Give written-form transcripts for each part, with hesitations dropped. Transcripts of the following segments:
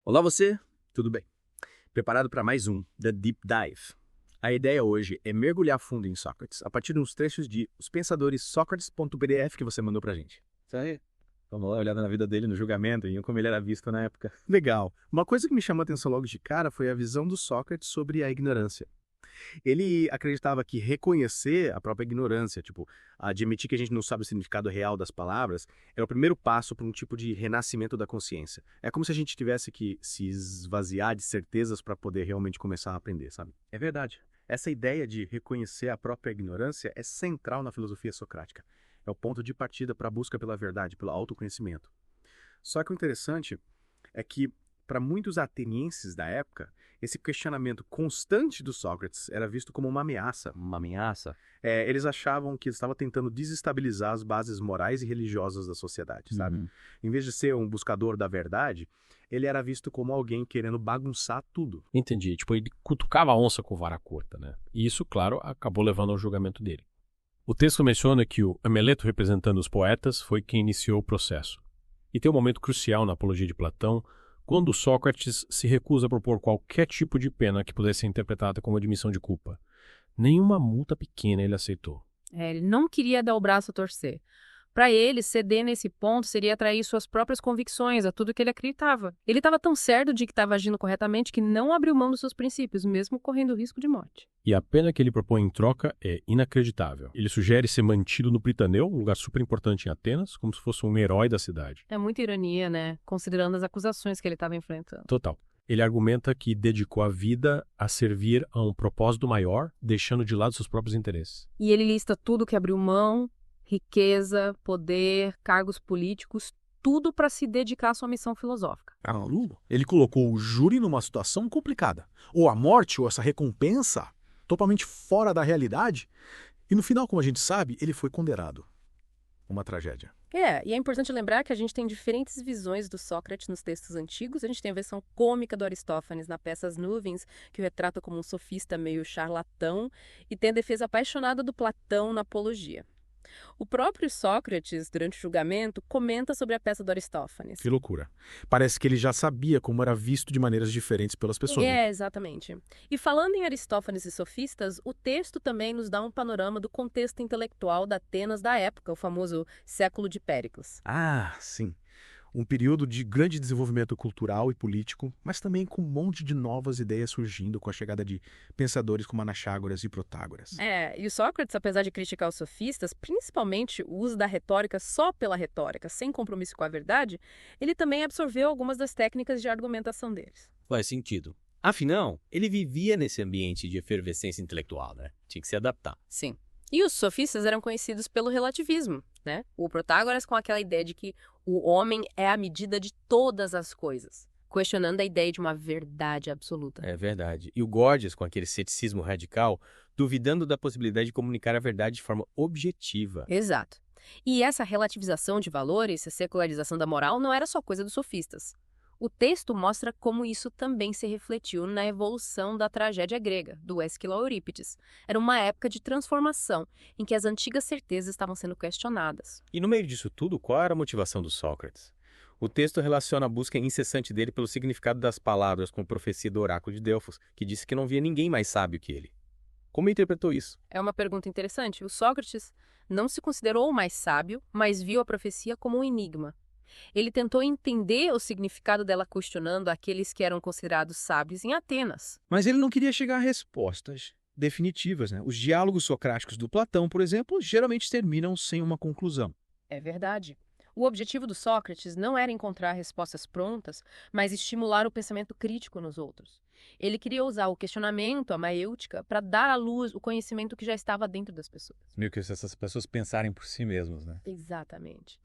Olá você, tudo bem? Preparado para mais um The Deep Dive? A ideia hoje é mergulhar fundo em Sócrates, a partir de uns trechos de Os Pensadores Sócrates.pdf que você mandou pra gente. Isso aí. Vamos lá, olhada na vida dele no julgamento e como ele era visto na época. Legal. Uma coisa que me chamou a atenção logo de cara foi a visão do Sócrates sobre a ignorância. Ele acreditava que reconhecer a própria ignorância, tipo, admitir que a gente não sabe o significado real das palavras, era o primeiro passo para um tipo de renascimento da consciência. É como se a gente tivesse que se esvaziar de certezas para poder realmente começar a aprender, sabe? É verdade. Essa ideia de reconhecer a própria ignorância é central na filosofia socrática. É o ponto de partida para a busca pela verdade, pelo autoconhecimento. Só que o interessante é que, para muitos atenienses da época, esse questionamento constante do Sócrates era visto como uma ameaça. Uma ameaça? Eles achavam que ele estava tentando desestabilizar as bases morais e religiosas da sociedade, sabe? Uhum. Em vez de ser um buscador da verdade, ele era visto como alguém querendo bagunçar tudo. Entendi. Tipo, ele cutucava a onça com vara curta, né? E isso, claro, acabou levando ao julgamento dele. O texto menciona que o Ameleto, representando os poetas, foi quem iniciou o processo. E tem um momento crucial na apologia de Platão, quando Sócrates se recusa a propor qualquer tipo de pena que pudesse ser interpretada como admissão de culpa. Nenhuma multa pequena ele aceitou. Ele não queria dar o braço a torcer. Para ele, ceder nesse ponto seria atrair suas próprias convicções a tudo que ele acreditava. Ele estava tão certo de que estava agindo corretamente que não abriu mão dos seus princípios, mesmo correndo o risco de morte. E a pena que ele propõe em troca é inacreditável. Ele sugere ser mantido no Pritaneu, um lugar super importante em Atenas, como se fosse um herói da cidade. É muita ironia, né? Considerando as acusações que ele estava enfrentando. Total. Ele argumenta que dedicou a vida a servir a um propósito maior, deixando de lado seus próprios interesses. E ele lista tudo que abriu mão, riqueza, poder, cargos políticos, tudo para se dedicar à sua missão filosófica. Ele colocou o júri numa situação complicada. Ou a morte, ou essa recompensa, totalmente fora da realidade. E no final, como a gente sabe, ele foi condenado. Uma tragédia. E é importante lembrar que a gente tem diferentes visões do Sócrates nos textos antigos. A gente tem a versão cômica do Aristófanes na peça As Nuvens, que o retrata como um sofista meio charlatão, e tem a defesa apaixonada do Platão na Apologia. O próprio Sócrates, durante o julgamento, comenta sobre a peça do Aristófanes. Que loucura. Parece que ele já sabia como era visto de maneiras diferentes pelas pessoas. Exatamente. E falando em Aristófanes e sofistas, o texto também nos dá um panorama do contexto intelectual da Atenas da época, o famoso século de Péricles. Ah, sim. Um período de grande desenvolvimento cultural e político, mas também com um monte de novas ideias surgindo com a chegada de pensadores como Anaxágoras e Protágoras. E o Sócrates, apesar de criticar os sofistas, principalmente o uso da retórica só pela retórica, sem compromisso com a verdade, ele também absorveu algumas das técnicas de argumentação deles. Faz sentido. Afinal, ele vivia nesse ambiente de efervescência intelectual, né? Tinha que se adaptar. Sim. E os sofistas eram conhecidos pelo relativismo, né? O Protágoras com aquela ideia de que o homem é a medida de todas as coisas, questionando a ideia de uma verdade absoluta. É verdade. E o Gorgias, com aquele ceticismo radical, duvidando da possibilidade de comunicar a verdade de forma objetiva. Exato. E essa relativização de valores, essa secularização da moral, não era só coisa dos sofistas. O texto mostra como isso também se refletiu na evolução da tragédia grega, do Ésquilo a Eurípides. Era uma época de transformação, em que as antigas certezas estavam sendo questionadas. E no meio disso tudo, qual era a motivação do Sócrates? O texto relaciona a busca incessante dele pelo significado das palavras com a profecia do oráculo de Delfos, que disse que não via ninguém mais sábio que ele. Como interpretou isso? É uma pergunta interessante. O Sócrates não se considerou o mais sábio, mas viu a profecia como um enigma. Ele tentou entender o significado dela questionando aqueles que eram considerados sábios em Atenas. Mas ele não queria chegar a respostas definitivas, né? Os diálogos socráticos do Platão, por exemplo, geralmente terminam sem uma conclusão. É verdade. O objetivo do Sócrates não era encontrar respostas prontas, mas estimular o pensamento crítico nos outros. Ele queria usar o questionamento, a maêutica, para dar à luz o conhecimento que já estava dentro das pessoas. Meio que se essas pessoas pensarem por si mesmas, né? Exatamente.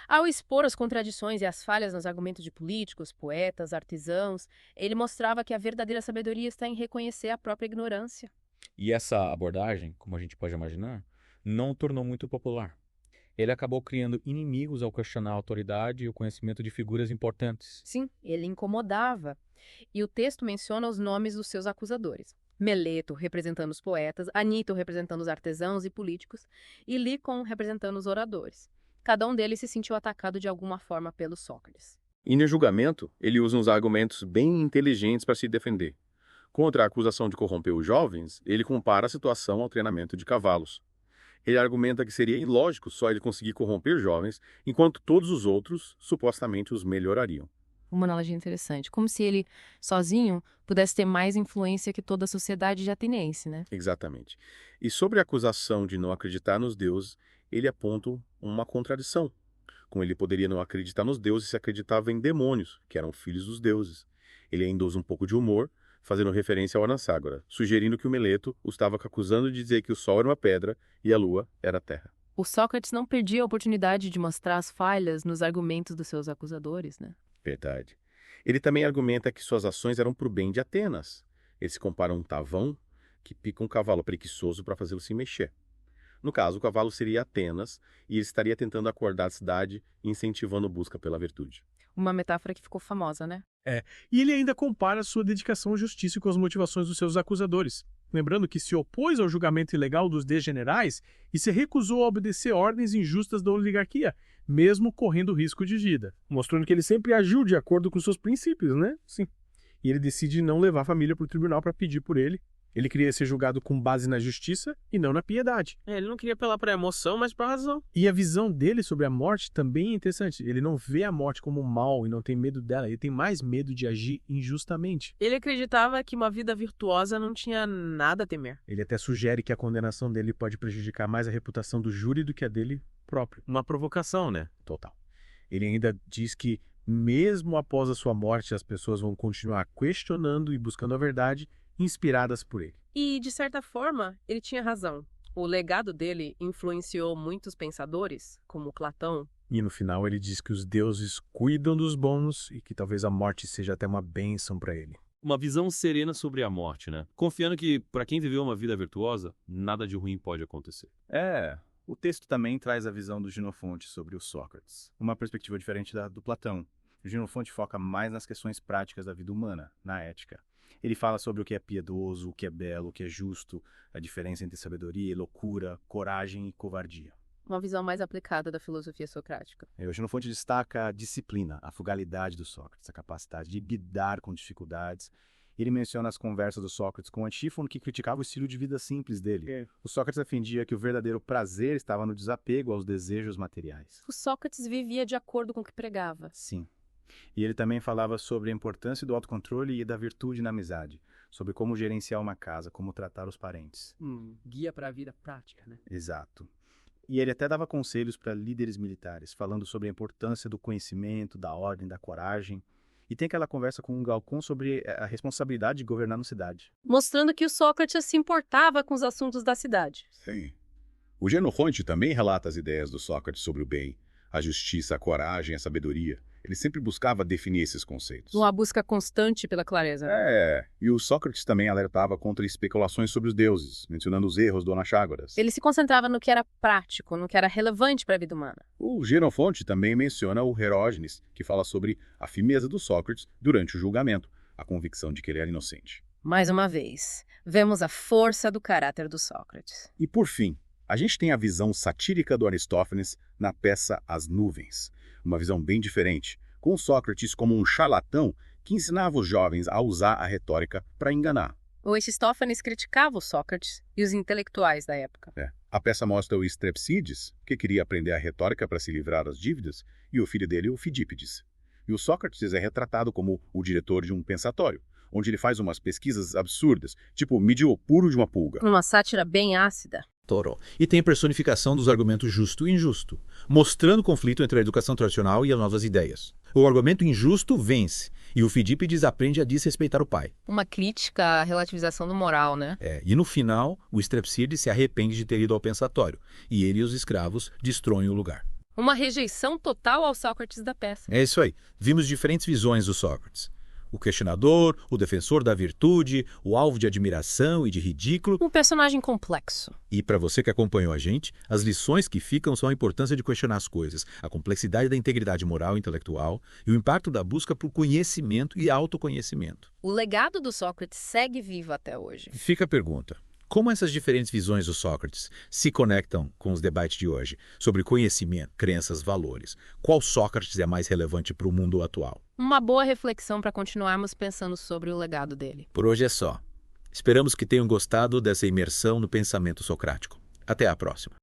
Ao expor as contradições e as falhas nos argumentos de políticos, poetas, artesãos, ele mostrava que a verdadeira sabedoria está em reconhecer a própria ignorância. E essa abordagem, como a gente pode imaginar, não o tornou muito popular. Ele acabou criando inimigos ao questionar a autoridade e o conhecimento de figuras importantes. Sim, ele incomodava. E o texto menciona os nomes dos seus acusadores. Meleto representando os poetas, Anito representando os artesãos e políticos, e Lícon representando os oradores. Cada um deles se sentiu atacado de alguma forma pelo Sócrates. E no julgamento, ele usa uns argumentos bem inteligentes para se defender. Contra a acusação de corromper os jovens, ele compara a situação ao treinamento de cavalos. Ele argumenta que seria ilógico só ele conseguir corromper jovens, enquanto todos os outros supostamente os melhorariam. Uma analogia interessante. Como se ele, sozinho, pudesse ter mais influência que toda a sociedade de ateniense, né? Exatamente. E sobre a acusação de não acreditar nos deuses, ele aponta uma contradição. Como ele poderia não acreditar nos deuses se acreditava em demônios, que eram filhos dos deuses. Ele ainda usa um pouco de humor, fazendo referência ao Anaxágora, sugerindo que o Meleto o estava acusando de dizer que o sol era uma pedra e a lua era a terra. O Sócrates não perdia a oportunidade de mostrar as falhas nos argumentos dos seus acusadores, né? Verdade. Ele também argumenta que suas ações eram para o bem de Atenas. Ele se compara a um tavão que pica um cavalo preguiçoso para fazê-lo se mexer. No caso, o cavalo seria Atenas e ele estaria tentando acordar a cidade e incentivando a busca pela virtude. Uma metáfora que ficou famosa, né? E ele ainda compara sua dedicação à justiça com as motivações dos seus acusadores, lembrando que se opôs ao julgamento ilegal dos desgenerais e se recusou a obedecer ordens injustas da oligarquia, mesmo correndo risco de vida, mostrando que ele sempre agiu de acordo com seus princípios, né? Sim. E ele decide não levar a família para o tribunal para pedir por ele. Ele queria ser julgado com base na justiça e não na piedade. Ele não queria apelar para a emoção, mas para a razão. E a visão dele sobre a morte também é interessante. Ele não vê a morte como mal e não tem medo dela. Ele tem mais medo de agir injustamente. Ele acreditava que uma vida virtuosa não tinha nada a temer. Ele até sugere que a condenação dele pode prejudicar mais a reputação do júri do que a dele próprio. Uma provocação, né? Total. Ele ainda diz que, mesmo após a sua morte, as pessoas vão continuar questionando e buscando a verdade, inspiradas por ele. E, de certa forma, ele tinha razão. O legado dele influenciou muitos pensadores, como Platão. E no final ele diz que os deuses cuidam dos bons e que talvez a morte seja até uma bênção para ele. Uma visão serena sobre a morte, né? Confiando que, para quem viveu uma vida virtuosa, nada de ruim pode acontecer. O texto também traz a visão do Xenofonte sobre o Sócrates, uma perspectiva diferente da do Platão. O Xenofonte foca mais nas questões práticas da vida humana, na ética. Ele fala sobre o que é piedoso, o que é belo, o que é justo, a diferença entre sabedoria e loucura, coragem e covardia. Uma visão mais aplicada da filosofia socrática. O Xenofonte destaca a disciplina, a frugalidade do Sócrates, a capacidade de lidar com dificuldades. Ele menciona as conversas do Sócrates com Antífono, que criticava o estilo de vida simples dele. O Sócrates defendia que o verdadeiro prazer estava no desapego aos desejos materiais. O Sócrates vivia de acordo com o que pregava. Sim. E ele também falava sobre a importância do autocontrole e da virtude na amizade, sobre como gerenciar uma casa, como tratar os parentes. Guia para a vida prática, né? Exato. E ele até dava conselhos para líderes militares, falando sobre a importância do conhecimento, da ordem, da coragem. E tem aquela conversa com o Galcon sobre a responsabilidade de governar na cidade. Mostrando que o Sócrates se importava com os assuntos da cidade. Sim. O Xenofonte também relata as ideias do Sócrates sobre o bem, a justiça, a coragem, a sabedoria. Ele sempre buscava definir esses conceitos. Uma busca constante pela clareza. E o Sócrates também alertava contra especulações sobre os deuses, mencionando os erros do Anaxágoras. Ele se concentrava no que era prático, no que era relevante para a vida humana. O Xenofonte também menciona o Herógenes, que fala sobre a firmeza do Sócrates durante o julgamento, a convicção de que ele era inocente. Mais uma vez, vemos a força do caráter do Sócrates. E por fim, a gente tem a visão satírica do Aristófanes na peça As Nuvens. Uma visão bem diferente, com Sócrates como um charlatão que ensinava os jovens a usar a retórica para enganar. O Aristófanes criticava o Sócrates e os intelectuais da época. A peça mostra o Strepsíades, que queria aprender a retórica para se livrar das dívidas, e o filho dele, o Fidípides. E o Sócrates é retratado como o diretor de um pensatório, onde ele faz umas pesquisas absurdas, tipo medir o puro de uma pulga. Uma sátira bem ácida. E tem a personificação dos argumentos justo e injusto, mostrando o conflito entre a educação tradicional e as novas ideias. O argumento injusto vence, e o Fidípides aprende a desrespeitar o pai. Uma crítica à relativização do moral, né? E no final, o Strepsíades se arrepende de ter ido ao pensatório, e ele e os escravos destroem o lugar. Uma rejeição total ao Sócrates da peça. É isso aí. Vimos diferentes visões do Sócrates. O questionador, o defensor da virtude, o alvo de admiração e de ridículo. Um personagem complexo. E para você que acompanhou a gente, as lições que ficam são a importância de questionar as coisas, a complexidade da integridade moral e intelectual e o impacto da busca por conhecimento e autoconhecimento. O legado do Sócrates segue vivo até hoje. Fica a pergunta: Como essas diferentes visões do Sócrates se conectam com os debates de hoje sobre conhecimento, crenças, valores? Qual Sócrates é mais relevante para o mundo atual? Uma boa reflexão para continuarmos pensando sobre o legado dele. Por hoje é só. Esperamos que tenham gostado dessa imersão no pensamento socrático. Até a próxima.